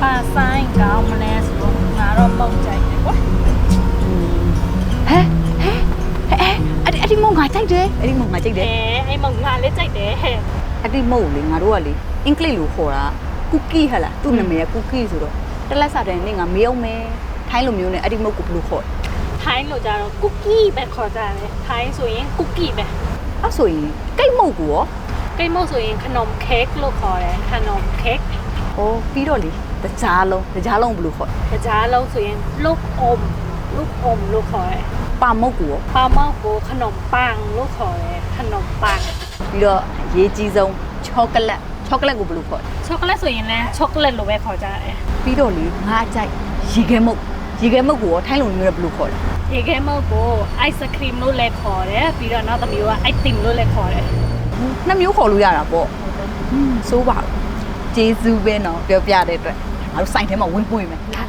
ဘာဆိုင်ကောင်းမလဲဆိုတော့ငါတော့မုံကြိုက်တယ်ကွာ ဟဲအဲ့ဒီမုံငါကြိုက်တယ်အဲ့ဒီမုံငါကြိုက်တယ် အဲ့မုံငါလည်းကြိုက်တယ်ဟဲ့ အဲ့ဒီမုံလေငါတို့ကလေအင်္ဂလိပ်လိုခေါ်တာကူကီဟလားသူ့နာမည်ကကူကီဆိုတော့တလက်စားတယ်နေငါမေးအောင်မယ်ထိုင်းလိုမျိုးနဲ့အဲ့ဒီမုံကိုဘယ်လိုခေါ် ထိုင်းလို့ကြတော့ကုကီပဲခေါ်ကြတယ်ထိုင်းဆိုရင်ကုကီပဲ အဲ့ဆိုရင်ကိတ်မုံကိုရော ကိတ်မုတ်ဆိုရင်ခနုံခေကလို့ခေါ်တယ်ခနုံခေက ဟောပြီးတော့လေတကြားလုံးဘယ်လိုခေါ် ကြားလုံးဆိုရင်လုတ်အုံလို့ခေါ်တယ် ပါမုတ်ကိုရော ပါမောက်ကိုခနုံပန်းလို့ခေါ်တယ်ခနုံပန်း ပြီးတော့အရေးကြီးဆုံးချောကလက်ကိုဘယ်လိုခေါ် ချောကလက်ဆိုရင်လည်းချောကလက်လိုပဲခေါ်ကြတယ် ပြီးတော့လေငါကြိုက်ရေခဲမုတ်ကိုရောထိုင်းလိုမျိုးနဲ့ဘယ်လိုခေါ်လဲ ရေခဲမုတ်ကို ice cream လို့လည်းခေါ်တယ်ပြီးတော့နောက်တစ်မျိုးက ice cream လို့လည်းခေါ်တယ် နှစ်မျိုးခေါ်လို့ရတာပေါ့စိုးပါကျေးဇူးပဲနော်ပြောပြတဲ့အတွက်ငါတို့စိုင်ထဲမှာဝင်ပွင့်မယ်လာ